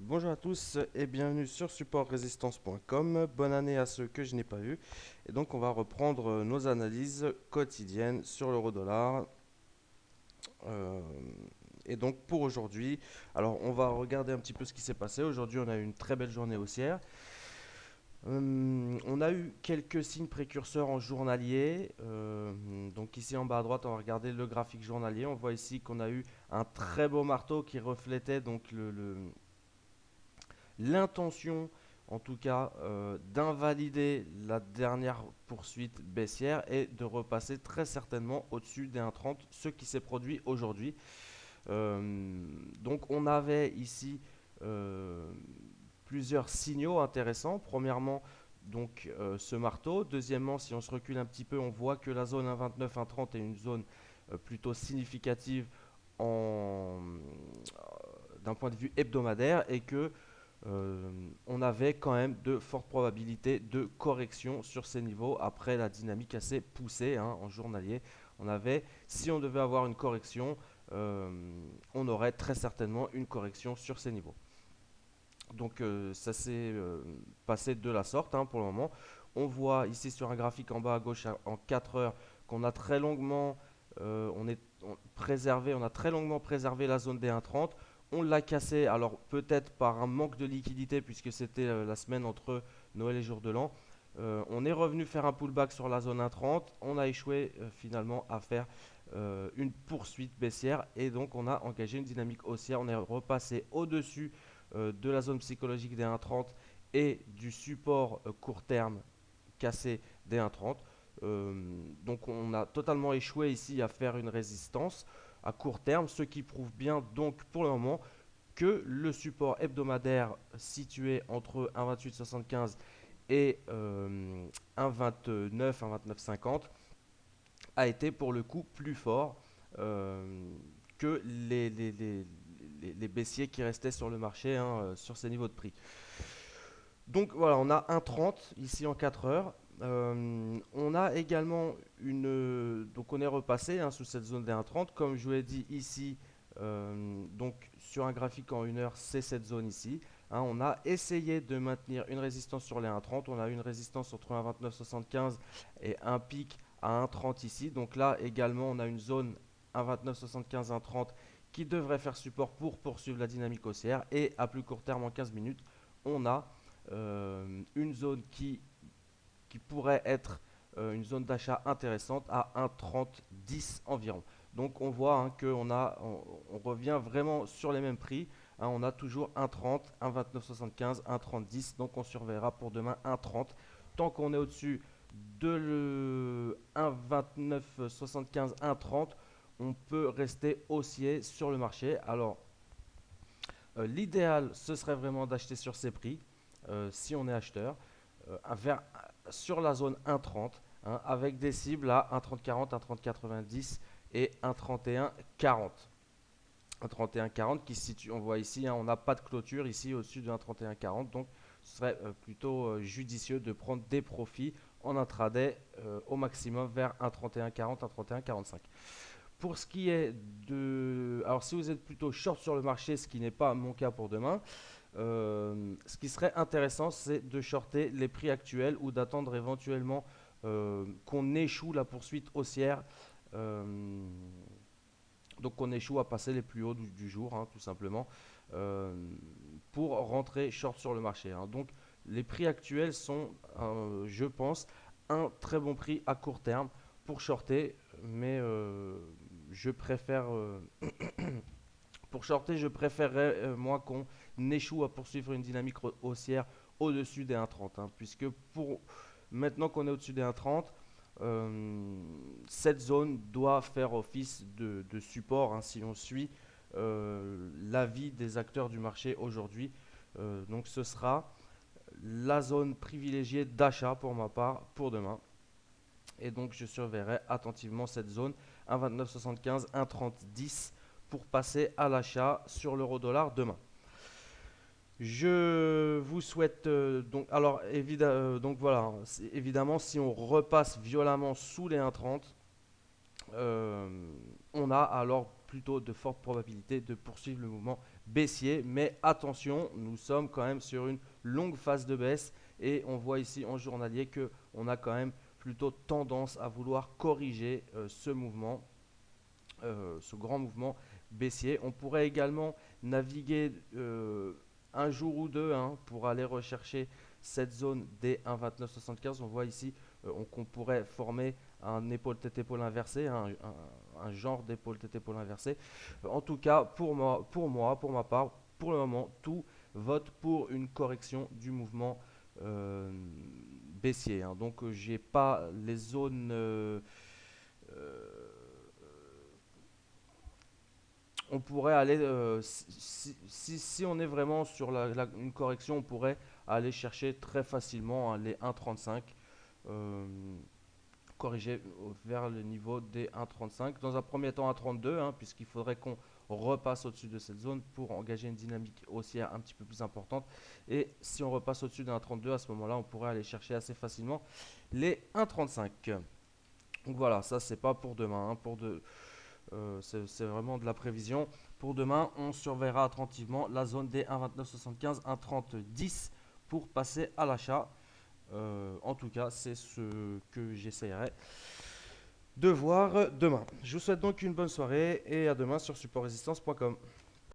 Bonjour à tous et bienvenue sur supportrésistance.com. Bonne année à ceux que je n'ai pas eu. Et donc on va reprendre nos analyses quotidiennes sur l'euro-dollar. Euh, et donc pour aujourd'hui, alors on va regarder un petit peu ce qui s'est passé. Aujourd'hui on a eu une très belle journée haussière. On a eu quelques signes précurseurs en journalier. Donc ici en bas à droite, on va regarder le graphique journalier. On voit ici qu'on a eu un très beau marteau qui reflétait donc l'intention, en tout cas, d'invalider la dernière poursuite baissière et de repasser très certainement au-dessus des 1,30, ce qui s'est produit aujourd'hui. Donc on avait ici euh, plusieurs signaux intéressants. Premièrement, donc ce marteau. Deuxièmement, si on se recule un petit peu, on voit que la zone 1,29, 1,30 est une zone plutôt significative d'un point de vue hebdomadaire et que on avait quand même de fortes probabilités de correction sur ces niveaux après la dynamique assez poussée en journalier. On avait, si on devait avoir une correction, on aurait très certainement une correction sur ces niveaux. Donc ça s'est passé de la sorte pour le moment. On voit ici sur un graphique en bas à gauche en 4 heures qu'on a très longuement préservé, on a très longuement préservé la zone des 1,30. On l'a cassé, alors peut-être par un manque de liquidité puisque c'était la semaine entre Noël et jour de l'an. On est revenu faire un pullback sur la zone 1,30. On a échoué finalement à faire une poursuite baissière et donc on a engagé une dynamique haussière. On est repassé au-dessus de la zone psychologique des 1,30 et du support court terme cassé des 1,30. Donc on a totalement échoué ici à faire une résistance à court terme, ce qui prouve bien donc pour le moment que le support hebdomadaire situé entre 1,2875 et 1,29, 1,2950 a été pour le coup plus fort que les baissiers qui restaient sur le marché sur ces niveaux de prix. Donc voilà, on a 1,30 ici en 4 heures. On a également donc on est repassé sous cette zone des 1,30. Comme je vous l'ai dit ici, donc sur un graphique en 1 heure, c'est cette zone ici. On a essayé de maintenir une résistance sur les 1,30. On a eu une résistance entre 1,2975 et un pic à 1,30 ici. Donc là également, on a une zone 1,2975, 1,30 qui devrait faire support pour poursuivre la dynamique haussière. Et à plus court terme, en 15 minutes, on a une zone qui pourrait être une zone d'achat intéressante à 1,30-10 environ. Donc on voit on revient vraiment sur les mêmes prix. On a toujours 1,30, 1,2975, 1,30-10. Donc on surveillera pour demain 1,30. Tant qu'on est au-dessus de le 1,2975, 1,30, on peut rester haussier sur le marché. Alors l'idéal, ce serait vraiment d'acheter sur ces prix, si on est acheteur, sur la zone 1,30, avec des cibles à 1,3040, 1,3090 et 1,3140. 1,3140 qui se situe, on voit ici, on n'a pas de clôture ici au-dessus de 1,3140, donc ce serait plutôt judicieux de prendre des profits en intraday au maximum vers 1,3140, 1,3145. Pour ce qui est de... Alors si vous êtes plutôt short sur le marché, ce qui n'est pas mon cas pour demain, ce qui serait intéressant, c'est de shorter les prix actuels ou d'attendre éventuellement qu'on échoue la poursuite haussière. euh, donc qu'on échoue à passer les plus hauts du jour, tout simplement, euh, pour rentrer short sur le marché. Donc les prix actuels sont, je pense, un très bon prix à court terme pour shorter, mais je préfère pour shorter, je préférerais moi qu'on échoue à poursuivre une dynamique haussière au-dessus des 1,30, puisque pour maintenant qu'on est au-dessus des 1,30, cette zone doit faire office de support si on suit l'avis des acteurs du marché aujourd'hui. Donc ce sera la zone privilégiée d'achat pour ma part pour demain. Et donc je surveillerai attentivement cette zone 1,2975, 1,3010 pour passer à l'achat sur l'euro-dollar demain. Je vous souhaite donc voilà, évidemment si on repasse violemment sous les 1,30, on a alors plutôt de fortes probabilités de poursuivre le mouvement baissier, mais attention, nous sommes quand même sur une longue phase de baisse et on voit ici en journalier que on a quand même plutôt tendance à vouloir corriger ce mouvement, ce grand mouvement baissier. On pourrait également naviguer un jour ou deux hein, pour aller rechercher cette zone des 1,2975. On voit ici qu'on pourrait former un épaule tête épaule inversé, un genre d'épaule tête épaule inversé. En tout cas, pour ma part, pour le moment, tout vote pour une correction du mouvement baissier. Hein. Donc, j'ai pas les zones. On pourrait aller, si on est vraiment sur une correction, on pourrait aller chercher très facilement hein, les 1,35, euh, corriger vers le niveau des 1,35. Dans un premier temps, 1,32, hein, puisqu'il faudrait qu'on repasse au-dessus de cette zone pour engager une dynamique haussière un petit peu plus importante. Et si on repasse au-dessus d'un 1,32, à ce moment-là, on pourrait aller chercher assez facilement les 1,35. Donc voilà, ça c'est pas pour demain, hein, c'est vraiment de la prévision. Pour demain, on surveillera attentivement la zone des 1,2975, 1,3010 pour passer à l'achat. En tout cas, c'est ce que j'essaierai de voir demain. Je vous souhaite donc une bonne soirée et à demain sur supportrésistance.com.